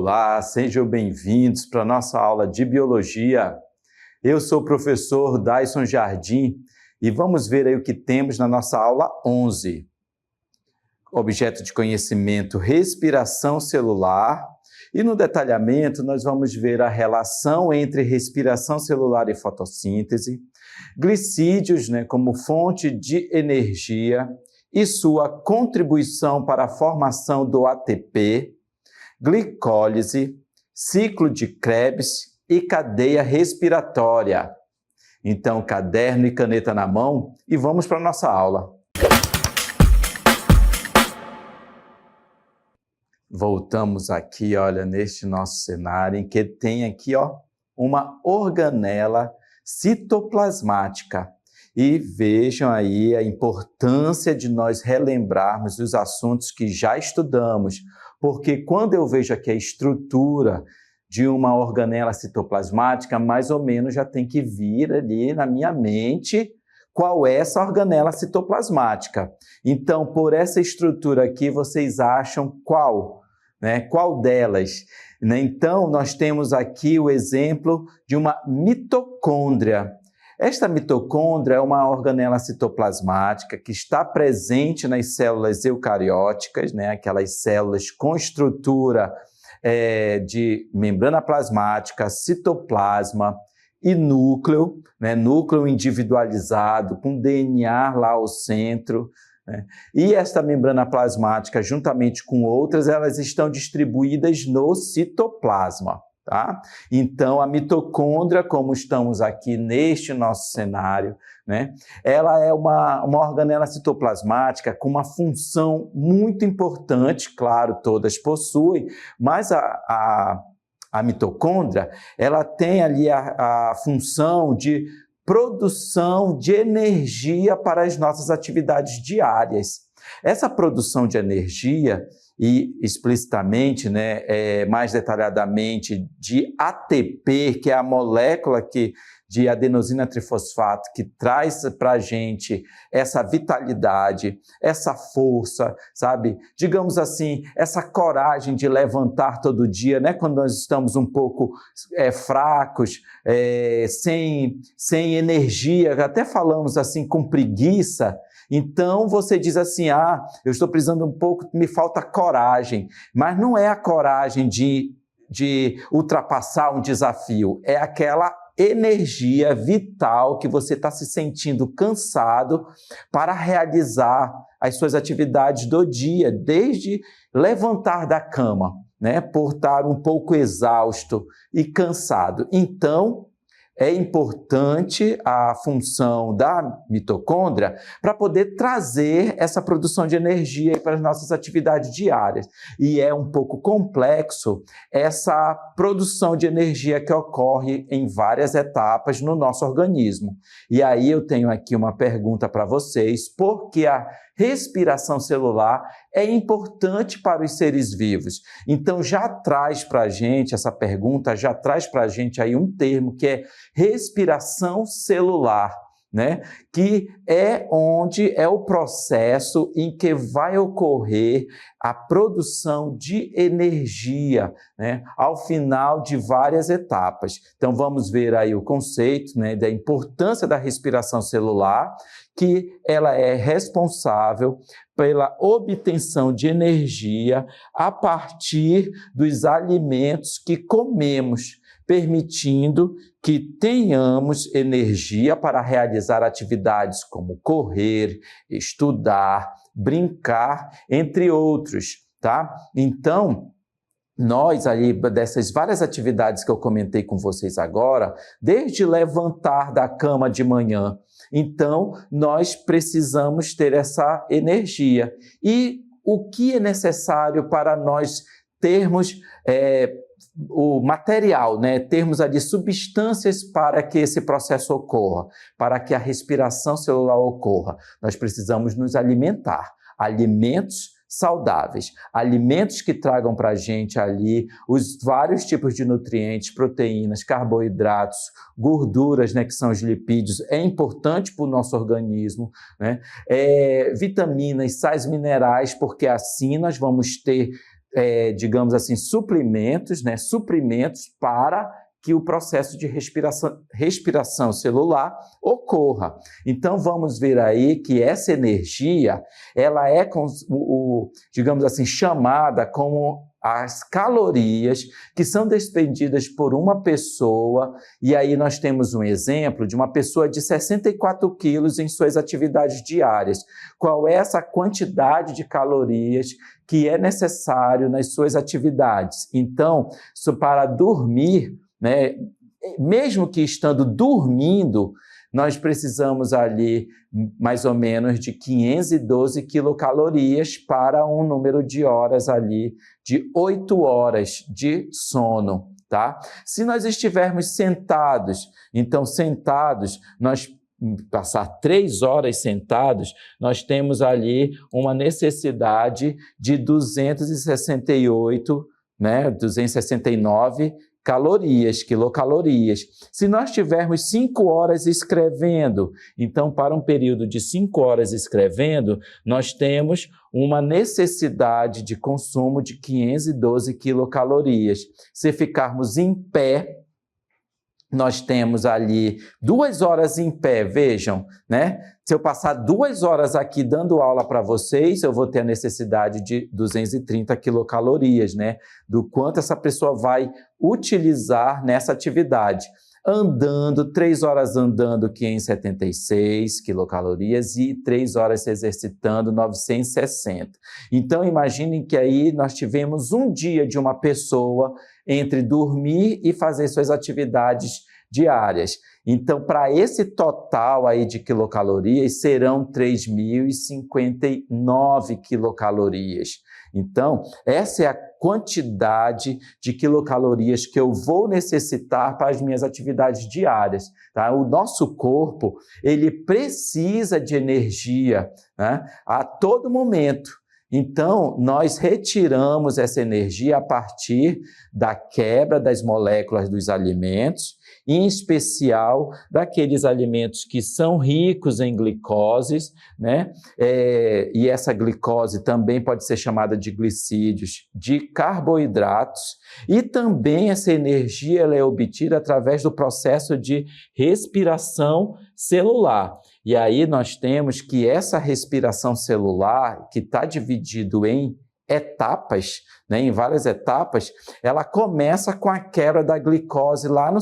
Olá, sejam bem-vindos para a nossa aula de Biologia. Eu sou o professor Daison Jardim e vamos ver aí o que temos na nossa aula 11. Objeto de conhecimento, respiração celular. E no detalhamento nós vamos ver a relação entre respiração celular e fotossíntese, glicídios, como fonte de energia e sua contribuição para a formação do ATP, glicólise, ciclo de Krebs e cadeia respiratória. Então, caderno e caneta na mão e vamos para a nossa aula. Voltamos aqui, olha, neste nosso cenário, em que tem aqui, uma organela citoplasmática. E vejam aí a importância de nós relembrarmos os assuntos que já estudamos, porque quando eu vejo aqui a estrutura de uma organela citoplasmática, mais ou menos já tem que vir ali na minha mente qual é essa organela citoplasmática. Então, por essa estrutura aqui, vocês acham qual? Qual delas? Então, nós temos aqui o exemplo de uma mitocôndria. Esta mitocôndria é uma organela citoplasmática que está presente nas células eucarióticas, aquelas células com estrutura de membrana plasmática, citoplasma e núcleo, núcleo individualizado, com DNA lá ao centro. E esta membrana plasmática, juntamente com outras, elas estão distribuídas no citoplasma. Tá? Então, a mitocôndria, como estamos aqui neste nosso cenário, ela é uma organela citoplasmática com uma função muito importante, claro, todas possuem, mas a mitocôndria, ela tem ali a função de produção de energia para as nossas atividades diárias. Essa produção de energia e explicitamente, mais detalhadamente, de ATP, que é a molécula de adenosina trifosfato, que traz para a gente essa vitalidade, essa força, sabe? Digamos assim, essa coragem de levantar todo dia, quando nós estamos um pouco fracos, sem energia, até falamos assim com preguiça. Então, você diz assim, eu estou precisando um pouco, me falta coragem. Mas não é a coragem de ultrapassar um desafio, é aquela energia vital que você está se sentindo cansado para realizar as suas atividades do dia, desde levantar da cama, por estar um pouco exausto e cansado. Então, é importante a função da mitocôndria para poder trazer essa produção de energia para as nossas atividades diárias. E é um pouco complexo essa produção de energia que ocorre em várias etapas no nosso organismo. E aí eu tenho aqui uma pergunta para vocês, por que a respiração celular é importante para os seres vivos? Então já traz para a gente, essa pergunta já traz para a gente aí um termo que é respiração celular, que é onde é o processo em que vai ocorrer a produção de energia, ao final de várias etapas. Então vamos ver aí o conceito, da importância da respiração celular, que ela é responsável pela obtenção de energia a partir dos alimentos que comemos, permitindo que tenhamos energia para realizar atividades como correr, estudar, brincar, entre outros, tá? Então, nós aí, dessas várias atividades que eu comentei com vocês agora, desde levantar da cama de manhã, então nós precisamos ter essa energia. E o que é necessário para nós termos o material, termos ali substâncias para que esse processo ocorra, para que a respiração celular ocorra? Nós precisamos nos alimentar. Alimentos saudáveis, alimentos que tragam para a gente ali os vários tipos de nutrientes, proteínas, carboidratos, gorduras, que são os lipídios, é importante para o nosso organismo, vitaminas, sais minerais, porque assim nós vamos ter digamos assim, suplementos, né, suprimentos para que o processo de respiração celular ocorra. Então, vamos ver aí que essa energia, ela é, digamos assim, chamada como as calorias que são despendidas por uma pessoa, e aí nós temos um exemplo de uma pessoa de 64 quilos em suas atividades diárias. Qual é essa quantidade de calorias que é necessário nas suas atividades? Então, para dormir, né, mesmo que estando dormindo, nós precisamos ali mais ou menos de 512 quilocalorias para um número de horas ali de 8 horas de sono, tá? Se nós estivermos sentados, então sentados, nós passar 3 horas sentados, nós temos ali uma necessidade de 268, né, 269 calorias, quilocalorias. Se nós tivermos 5 horas escrevendo, então para um período de 5 horas escrevendo, nós temos uma necessidade de consumo de 512 quilocalorias. Se ficarmos em pé, nós temos ali 2 horas em pé, vejam, né? Se eu passar 2 horas aqui dando aula para vocês, eu vou ter a necessidade de 230 quilocalorias, né? Do quanto essa pessoa vai utilizar nessa atividade. Andando, 3 horas andando, 576 quilocalorias e 3 horas se exercitando, 960. Então, imaginem que aí nós tivemos um dia de uma pessoa entre dormir e fazer suas atividades diárias. Então, para esse total aí de quilocalorias, serão 3.059 quilocalorias. Então, essa é a quantidade de quilocalorias que eu vou necessitar para as minhas atividades diárias, tá? O nosso corpo, ele precisa de energia, né, a todo momento. Então, nós retiramos essa energia a partir da quebra das moléculas dos alimentos, em especial daqueles alimentos que são ricos em glicoses, né? E essa glicose também pode ser chamada de glicídios, de carboidratos, e também essa energia ela é obtida através do processo de respiração celular. E aí nós temos que essa respiração celular, que está dividido em etapas, né, em várias etapas, ela começa com a quebra da glicose lá no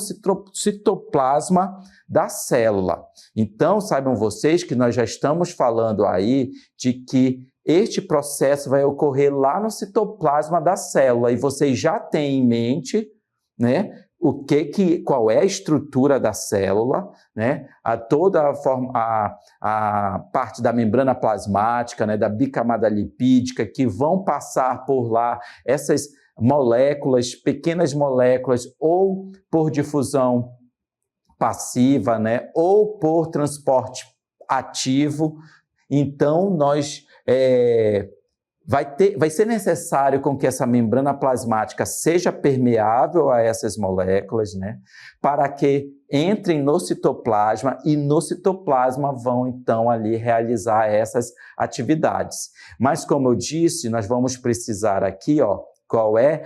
citoplasma da célula. Então, saibam vocês que nós já estamos falando aí de que este processo vai ocorrer lá no citoplasma da célula, e vocês já têm em mente, né, qual é a estrutura da célula, né? Toda a parte da membrana plasmática, né? Da bicamada lipídica, que vão passar por lá essas moléculas, pequenas moléculas, ou por difusão passiva, né? Ou por transporte ativo. Então, vai ser necessário com que essa membrana plasmática seja permeável a essas moléculas, né, para que entrem no citoplasma, e no citoplasma vão, então, ali realizar essas atividades. Mas, como eu disse, nós vamos precisar aqui, qual é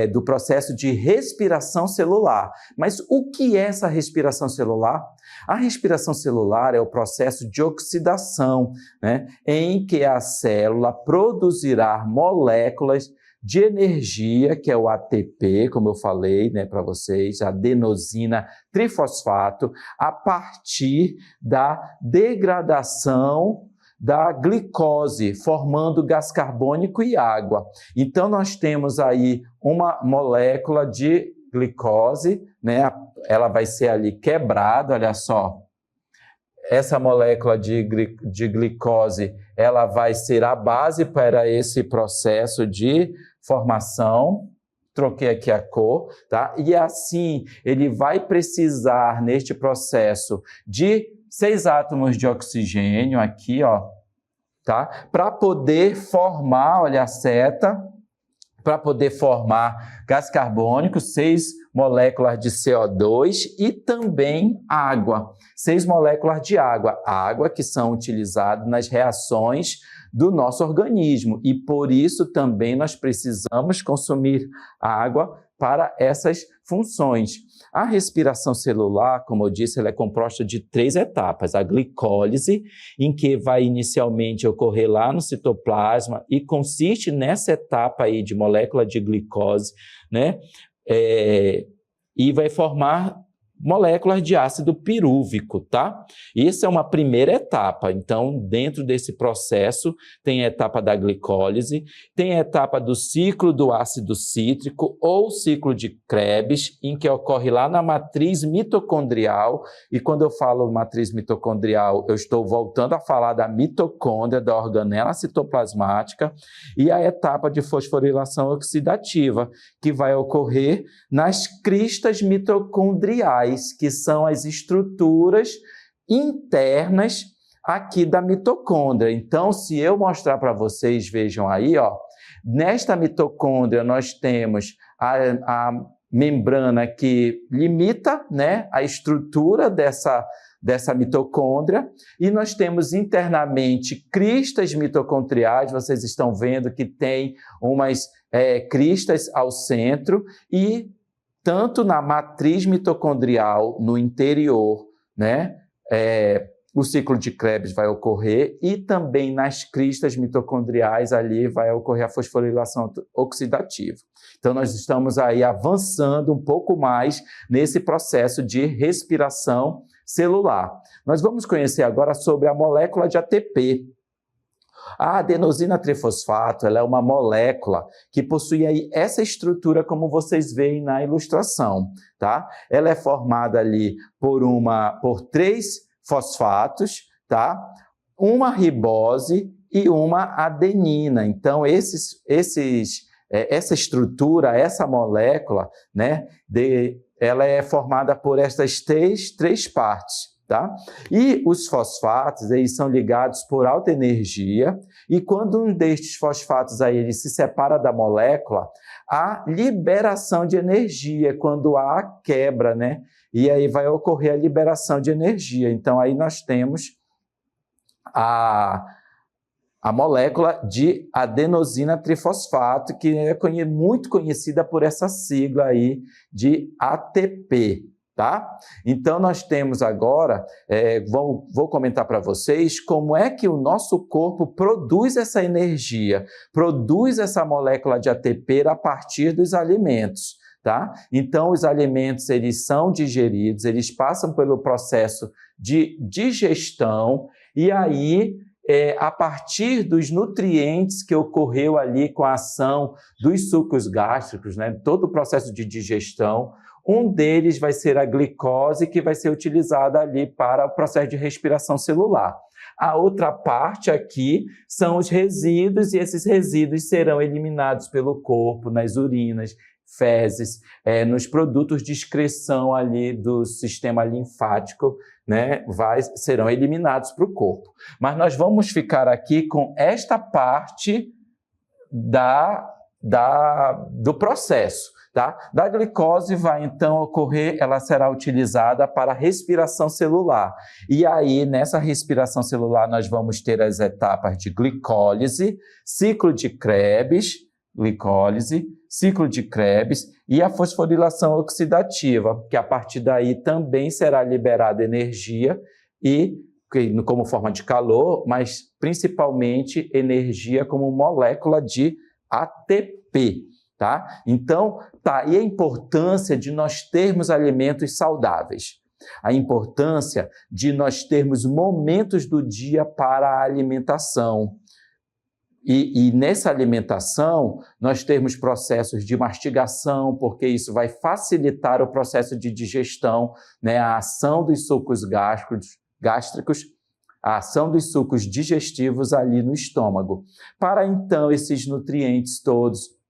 do processo de respiração celular. Mas o que é essa respiração celular? A respiração celular é o processo de oxidação, né, em que a célula produzirá moléculas de energia, que é o ATP, como eu falei, né, para vocês, adenosina trifosfato, a partir da degradação da glicose, formando gás carbônico e água. Então, nós temos aí uma molécula de glicose, né? Ela vai ser ali quebrada, olha só. Essa molécula de glicose, ela vai ser a base para esse processo de formação. Troquei aqui a cor, tá? E assim, ele vai precisar, neste processo, de 6 átomos de oxigênio aqui, tá? Para poder formar, olha a seta, para poder formar gás carbônico, 6 moléculas de CO2 e também água, 6 moléculas de água. Água que são utilizadas nas reações do nosso organismo e por isso também nós precisamos consumir água para essas funções. A respiração celular, como eu disse, ela é composta de 3 etapas. A glicólise, em que vai inicialmente ocorrer lá no citoplasma e consiste nessa etapa aí de molécula de glicose, né? E vai formar moléculas de ácido pirúvico, tá? Isso é uma primeira etapa. Então, dentro desse processo, tem a etapa da glicólise, tem a etapa do ciclo do ácido cítrico ou ciclo de Krebs, em que ocorre lá na matriz mitocondrial. E quando eu falo matriz mitocondrial, eu estou voltando a falar da mitocôndria, da organela citoplasmática, e a etapa de fosforilação oxidativa, que vai ocorrer nas cristas mitocondriais, que são as estruturas internas aqui da mitocôndria. Então, se eu mostrar para vocês, vejam aí, ó, nesta mitocôndria nós temos a membrana que limita, né, a estrutura dessa mitocôndria, e nós temos internamente cristas mitocondriais, vocês estão vendo que tem umas cristas ao centro, e tanto na matriz mitocondrial, no interior, né, o ciclo de Krebs vai ocorrer e também nas cristas mitocondriais ali vai ocorrer a fosforilação oxidativa. Então, nós estamos aí avançando um pouco mais nesse processo de respiração celular. Nós vamos conhecer agora sobre a molécula de ATP. A adenosina trifosfato, ela é uma molécula que possui aí essa estrutura como vocês veem na ilustração, tá? Ela é formada ali por 3 fosfatos, tá? Uma ribose e uma adenina. Então, essa estrutura, essa molécula, né, ela é formada por essas três partes. Tá? E os fosfatos, eles são ligados por alta energia, e quando um destes fosfatos aí, ele se separa da molécula, há liberação de energia, quando há a quebra, né? E aí vai ocorrer a liberação de energia. Então, aí nós temos a molécula de adenosina trifosfato, que é muito conhecida por essa sigla aí de ATP. Tá? Então, nós temos agora, vou comentar para vocês como é que o nosso corpo produz essa energia, produz essa molécula de ATP a partir dos alimentos. Tá? Então, os alimentos eles são digeridos, eles passam pelo processo de digestão e aí, a partir dos nutrientes que ocorreu ali com a ação dos sucos gástricos, né? Todo o processo de digestão, um deles vai ser a glicose, que vai ser utilizada ali para o processo de respiração celular. A outra parte aqui são os resíduos, e esses resíduos serão eliminados pelo corpo, nas urinas, fezes, nos produtos de excreção ali do sistema linfático, né, serão eliminados para o corpo. Mas nós vamos ficar aqui com esta parte do processo. Tá? Da glicose vai então ocorrer, ela será utilizada para a respiração celular. E aí, nessa respiração celular, nós vamos ter as etapas de glicólise, ciclo de Krebs, glicólise, ciclo de Krebs e a fosforilação oxidativa, que a partir daí também será liberada energia e como forma de calor, mas principalmente energia como molécula de ATP. Tá? Então, tá aí a importância de nós termos alimentos saudáveis, a importância de nós termos momentos do dia para a alimentação. E nessa alimentação, nós temos processos de mastigação, porque isso vai facilitar o processo de digestão, né? A ação dos sucos gástricos, a ação dos sucos digestivos ali no estômago. Para então esses nutrientes todos,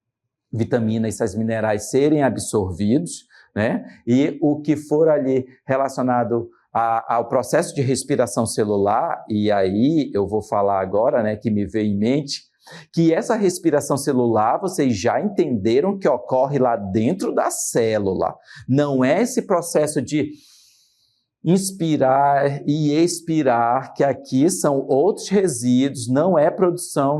vitaminas, esses minerais serem absorvidos, né? E o que for ali relacionado ao processo de respiração celular, e aí eu vou falar agora, né, que me veio em mente, que essa respiração celular, vocês já entenderam que ocorre lá dentro da célula. Não é esse processo de inspirar e expirar, que aqui são outros resíduos, não é produção,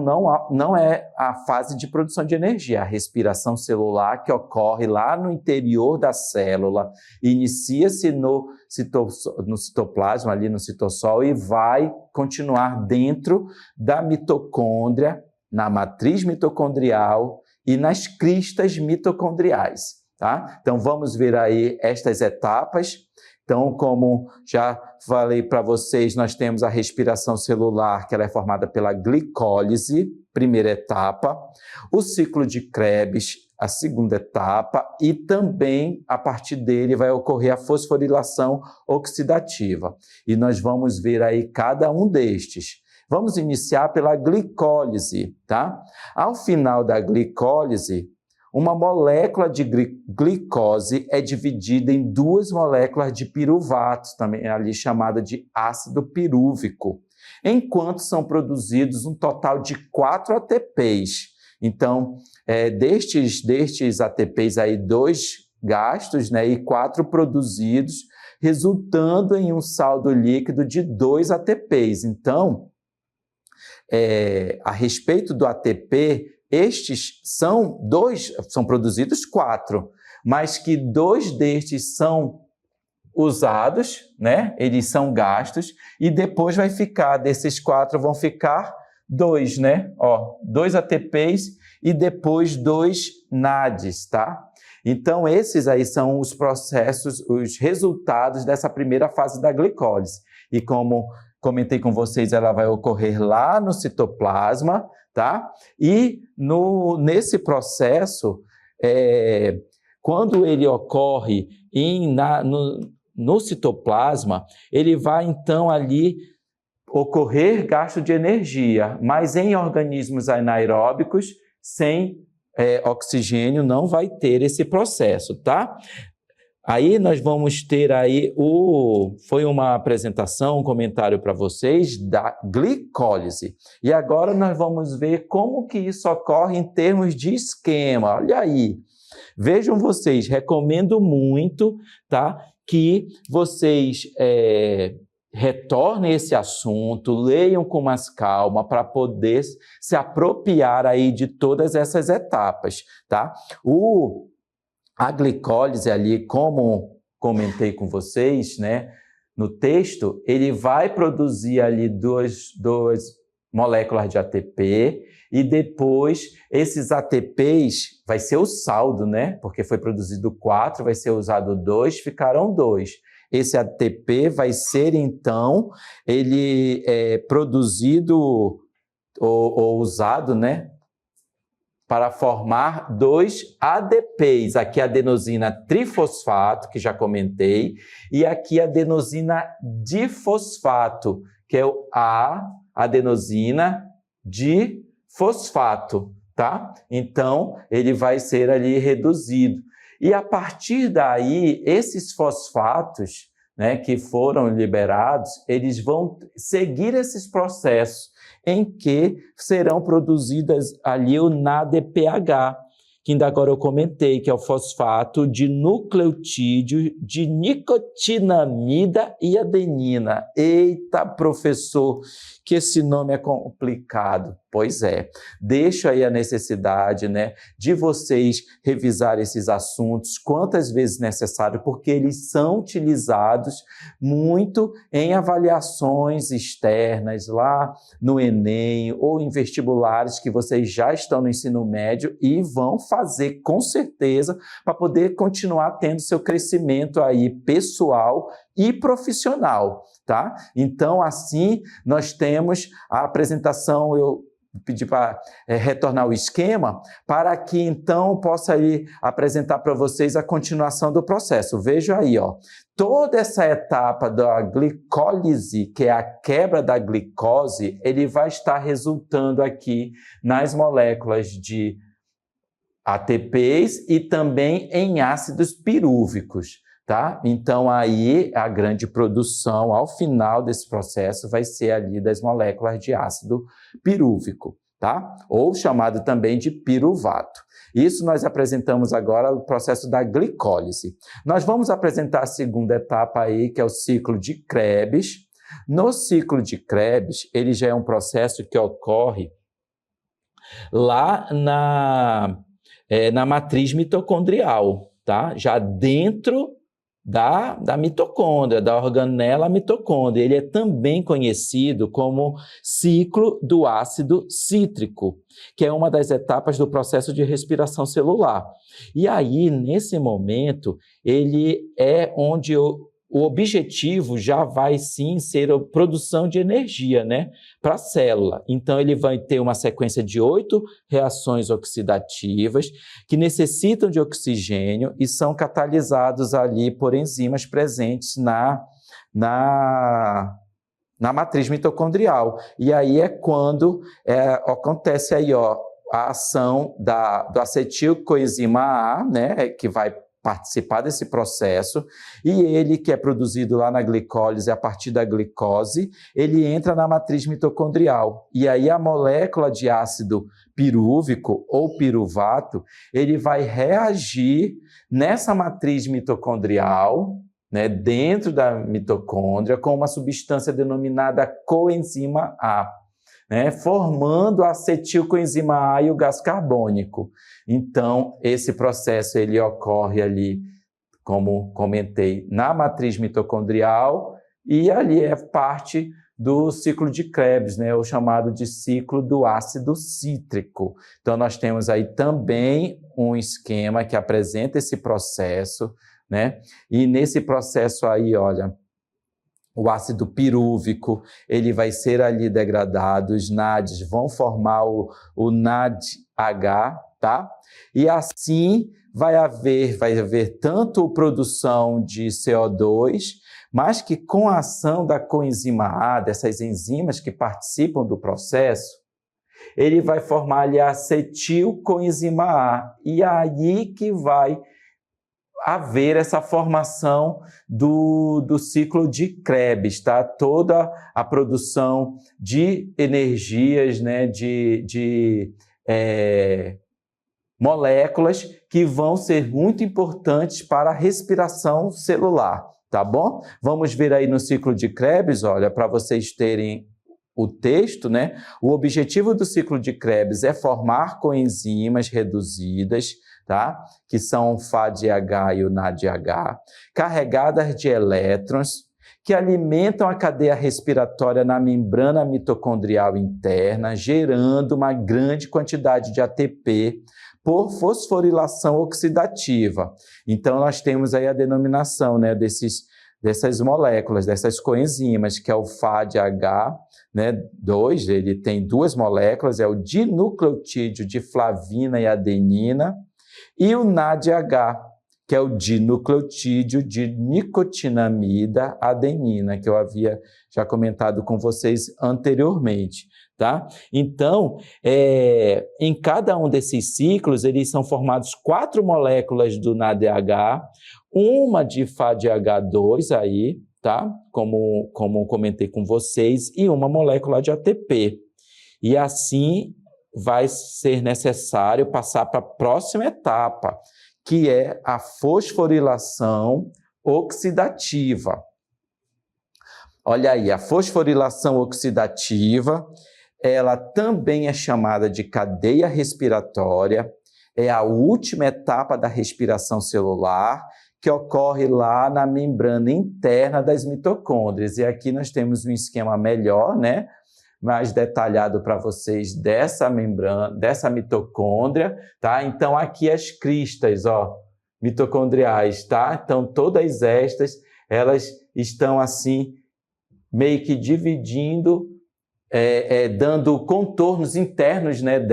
não é a fase de produção de energia, a respiração celular que ocorre lá no interior da célula, inicia-se no citoplasma, ali no citossol, e vai continuar dentro da mitocôndria, na matriz mitocondrial e nas cristas mitocondriais, tá? Então, vamos ver aí estas etapas. Então, como já falei para vocês, nós temos a respiração celular, que ela é formada pela glicólise, primeira etapa, o ciclo de Krebs, a segunda etapa, e também, a partir dele, vai ocorrer a fosforilação oxidativa. E nós vamos ver aí cada um destes. Vamos iniciar pela glicólise, tá? Ao final da glicólise, uma molécula de glicose é dividida em duas moléculas de piruvato, também ali chamada de ácido pirúvico, enquanto são produzidos um total de 4 ATPs. Então, destes ATPs aí, 2 gastos, né, e 4 produzidos, resultando em um saldo líquido de 2 ATPs. Então, a respeito do ATP, estes são produzidos 4, mas que 2 destes são usados, né? Eles são gastos, e depois vai ficar, desses 4 vão ficar 2, né? 2 ATPs e depois 2 NADs, tá? Então, esses aí são os processos, os resultados dessa primeira fase da glicólise. E como comentei com vocês, ela vai ocorrer lá no citoplasma, tá? E nesse processo, quando ele ocorre no citoplasma, ele vai então ali ocorrer gasto de energia, mas em organismos anaeróbicos, sem oxigênio, não vai ter esse processo, tá? Aí nós vamos ter aí foi uma apresentação, um comentário para vocês da glicólise. E agora nós vamos ver como que isso ocorre em termos de esquema. Olha aí. Vejam vocês, recomendo muito, tá, que vocês retornem esse assunto, leiam com mais calma para poder se apropriar aí de todas essas etapas, tá? A glicólise ali, como comentei com vocês, né, no texto, ele vai produzir ali duas moléculas de ATP, e depois esses ATPs vai ser o saldo, né, porque foi produzido 4, vai ser usado 2, ficarão 2. Esse ATP vai ser, então, ele produzido ou usado, né, para formar 2 ADPs. Aqui a adenosina trifosfato, que já comentei, e aqui a adenosina difosfato, que é a adenosina difosfato, tá? Então, ele vai ser ali reduzido. E a partir daí, esses fosfatos, né, que foram liberados, eles vão seguir esses processos em que serão produzidas ali o NADPH, que ainda agora eu comentei, que é o fosfato de nucleotídeo de nicotinamida e adenina. Eita, professor, que esse nome é complicado. Pois é, deixo aí a necessidade, né, de vocês revisar esses assuntos quantas vezes necessário, porque eles são utilizados muito em avaliações externas, lá no Enem ou em vestibulares que vocês já estão no ensino médio e vão fazer com certeza para poder continuar tendo seu crescimento aí pessoal e profissional, tá? Então, assim, nós temos a apresentação, eu pedi para retornar o esquema, para que então possa aí apresentar para vocês a continuação do processo. Veja aí, ó, toda essa etapa da glicólise, que é a quebra da glicose, ele vai estar resultando aqui nas moléculas de ATPs e também em ácidos pirúvicos, tá? Então, aí, a grande produção, ao final desse processo, vai ser ali das moléculas de ácido pirúvico, tá? Ou chamado também de piruvato. Isso nós apresentamos agora o processo da glicólise. Nós vamos apresentar a segunda etapa aí, que é o ciclo de Krebs. No ciclo de Krebs, ele já é um processo que ocorre lá na matriz mitocondrial, tá? Já dentro da mitocôndria, da organela mitocôndria. Ele é também conhecido como ciclo do ácido cítrico, que é uma das etapas do processo de respiração celular. E aí, nesse momento, ele é onde o objetivo já vai sim ser a produção de energia, né, para a célula. Então, ele vai ter uma sequência de 8 reações oxidativas que necessitam de oxigênio e são catalisados ali por enzimas presentes na matriz mitocondrial. E aí é quando acontece aí, ó, a ação do acetilcoenzima A, né, que vai participar desse processo, e ele, que é produzido lá na glicólise, a partir da glicose, ele entra na matriz mitocondrial. E aí a molécula de ácido pirúvico ou piruvato, ele vai reagir nessa matriz mitocondrial, né, dentro da mitocôndria, com uma substância denominada coenzima A, né, formando a acetilcoenzima A e o gás carbônico. Então, esse processo ele ocorre ali, como comentei, na matriz mitocondrial, e ali é parte do ciclo de Krebs, né, o chamado de ciclo do ácido cítrico. Então, nós temos aí também um esquema que apresenta esse processo, né, e nesse processo aí, olha, o ácido pirúvico, ele vai ser ali degradado, os NADs vão formar o NADH, tá? E assim vai haver tanto produção de CO2, mas que com a ação da coenzima A, dessas enzimas que participam do processo, ele vai formar ali a acetilcoenzima A, e aí que vai haver essa formação do ciclo de Krebs, tá? Toda a produção de energias, né, de moléculas que vão ser muito importantes para a respiração celular, tá bom? Vamos ver aí no ciclo de Krebs, olha, para vocês terem o texto, né? O objetivo do ciclo de Krebs é formar coenzimas reduzidas, tá? Que são o FADH e o NADH, carregadas de elétrons, que alimentam a cadeia respiratória na membrana mitocondrial interna, gerando uma grande quantidade de ATP por fosforilação oxidativa. Então, nós temos aí a denominação, né, dessas moléculas, dessas coenzimas, que é o FADH, né, 2, ele tem 2 moléculas, é o dinucleotídeo de flavina e adenina, e o NADH, que é o dinucleotídeo de nicotinamida adenina, que eu havia já comentado com vocês anteriormente, tá? Então, em cada um desses ciclos, eles são formados 4 moléculas do NADH, uma de FADH2 aí, tá? Como comentei com vocês, e uma molécula de ATP. E assim vai ser necessário passar para a próxima etapa, que é a fosforilação oxidativa. Olha aí, a fosforilação oxidativa, ela também é chamada de cadeia respiratória, é a última etapa da respiração celular, que ocorre lá na membrana interna das mitocôndrias. E aqui nós temos um esquema melhor, né, mais detalhado para vocês dessa membrana, dessa mitocôndria, tá? Então, aqui as cristas, ó, mitocondriais, tá? Então, todas estas, elas estão assim, meio que dividindo, dando contornos internos, né,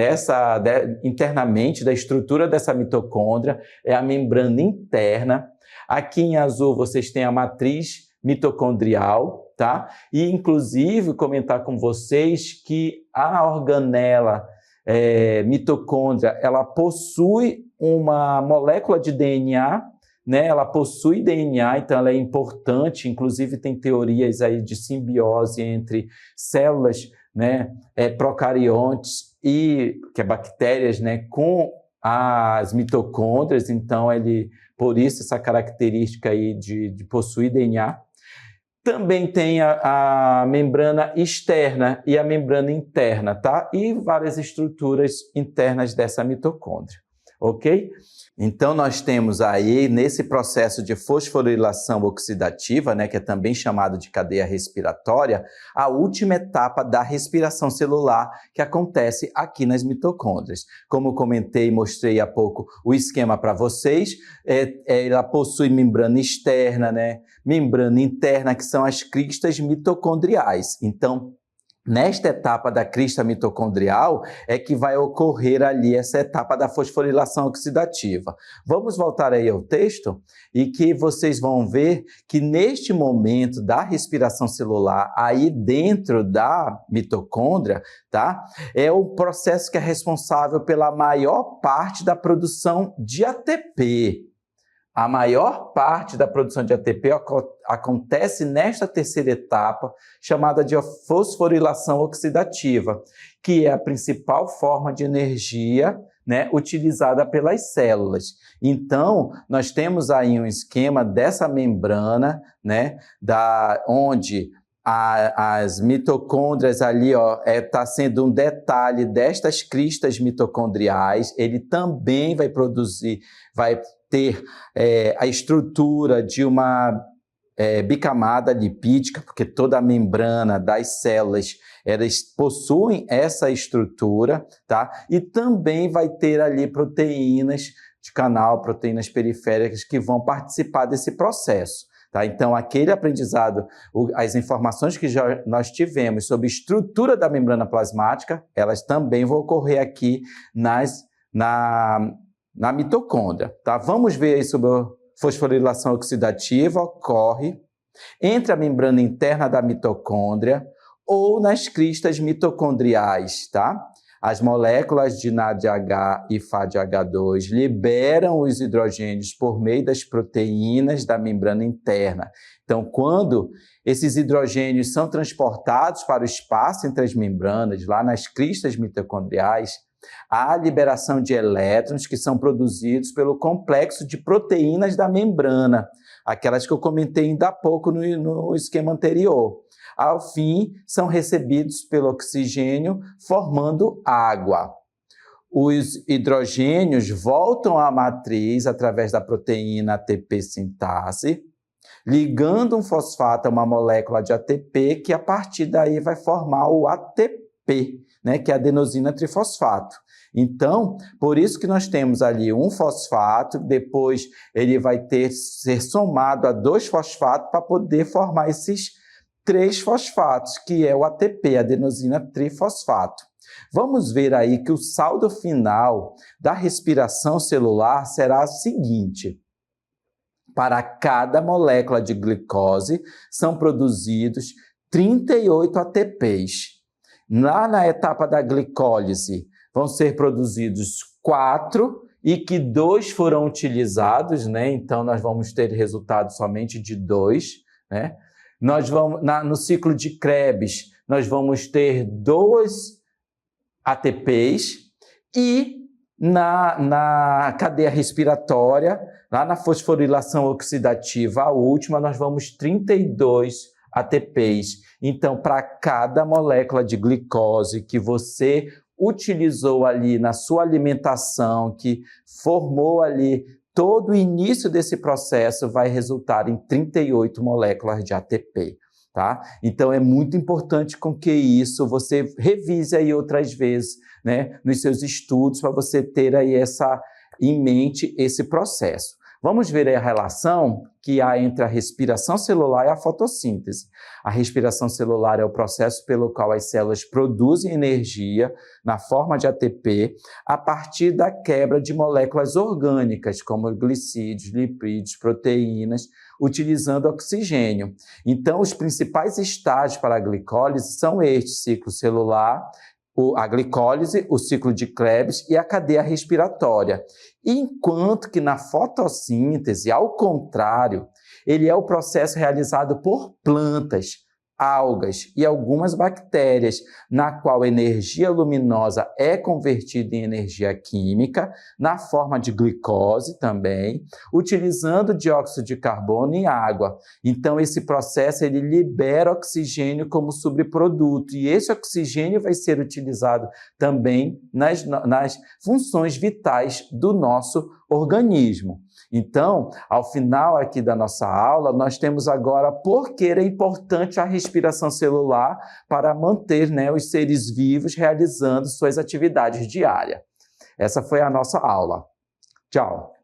internamente da estrutura dessa mitocôndria, é a membrana interna. Aqui em azul vocês têm a matriz mitocondrial, tá? E, inclusive, comentar com vocês que a organela mitocôndria, ela possui uma molécula de DNA, né? Ela possui DNA, então ela é importante, inclusive tem teorias aí de simbiose entre células, né, procariontes que é bactérias, né, com as mitocôndrias, então por isso essa característica aí de possuir DNA. Também tem a membrana externa e a membrana interna, tá? E várias estruturas internas dessa mitocôndria, ok? Então, nós temos aí, nesse processo de fosforilação oxidativa, né, que é também chamado de cadeia respiratória, a última etapa da respiração celular que acontece aqui nas mitocôndrias. Como comentei e mostrei há pouco o esquema para vocês, ela possui membrana externa, né, membrana interna, que são as cristas mitocondriais. Então, nesta etapa da crista mitocondrial é que vai ocorrer ali essa etapa da fosforilação oxidativa. Vamos voltar aí ao texto e que vocês vão ver que neste momento da respiração celular, aí dentro da mitocôndria, tá? É o processo que é responsável pela maior parte da produção de ATP. A maior parte da produção de ATP acontece nesta terceira etapa, chamada de fosforilação oxidativa, que é a principal forma de energia, né, utilizada pelas células. Então, nós temos aí um esquema dessa membrana, né, onde as mitocôndrias ali, está sendo um detalhe destas cristas mitocondriais. Ele também vai ter a estrutura de uma bicamada lipídica, porque toda a membrana das células, elas possuem essa estrutura, tá? E também vai ter ali proteínas de canal, proteínas periféricas que vão participar desse processo. Tá? Então, aquele aprendizado, as informações que nós tivemos sobre a estrutura da membrana plasmática, elas também vão ocorrer aqui na mitocôndria. Tá? Vamos ver aí sobre a fosforilação oxidativa, ocorre entre a membrana interna da mitocôndria ou nas cristas mitocondriais, tá? As moléculas de NADH e FADH2 liberam os hidrogênios por meio das proteínas da membrana interna. Então, quando esses hidrogênios são transportados para o espaço entre as membranas, lá nas cristas mitocondriais, há a liberação de elétrons que são produzidos pelo complexo de proteínas da membrana, aquelas que eu comentei ainda há pouco no esquema anterior. Ao fim, são recebidos pelo oxigênio, formando água. Os hidrogênios voltam à matriz através da proteína ATP sintase, ligando um fosfato a uma molécula de ATP, que a partir daí vai formar o ATP, né, que é a adenosina trifosfato. Então, por isso que nós temos ali um fosfato, depois ele vai ser somado a 2 fosfatos para poder formar esses 3 fosfatos, que é o ATP, adenosina trifosfato. Vamos ver aí que o saldo final da respiração celular será o seguinte: para cada molécula de glicose são produzidos 38 ATPs. Lá na etapa da glicólise vão ser produzidos 4 e que 2 foram utilizados, né? Então nós vamos ter resultado somente de 2, né? Nós vamos, no ciclo de Krebs, nós vamos ter 2 ATPs e na cadeia respiratória, lá na fosforilação oxidativa, a última, nós vamos 32 ATPs. Então, para cada molécula de glicose que você utilizou ali na sua alimentação, que formou ali todo o início desse processo, vai resultar em 38 moléculas de ATP, tá? Então, é muito importante com que isso você revise aí outras vezes, né, nos seus estudos, para você ter aí em mente esse processo. Vamos ver aí a relação que há entre a respiração celular e a fotossíntese. A respiração celular é o processo pelo qual as células produzem energia na forma de ATP a partir da quebra de moléculas orgânicas, como glicídios, lipídios, proteínas, utilizando oxigênio. Então, os principais estágios para a glicólise são este: ciclo celular, a glicólise, o ciclo de Krebs e a cadeia respiratória. Enquanto que na fotossíntese, ao contrário, ele é o processo realizado por plantas. algas e algumas bactérias, na qual a energia luminosa é convertida em energia química, na forma de glicose também, utilizando dióxido de carbono e água. Então, esse processo ele libera oxigênio como subproduto, e esse oxigênio vai ser utilizado também nas funções vitais do nosso organismo. Então, ao final aqui da nossa aula, nós temos agora por que é importante a respiração celular para manter, né, os seres vivos realizando suas atividades diárias. Essa foi a nossa aula. Tchau!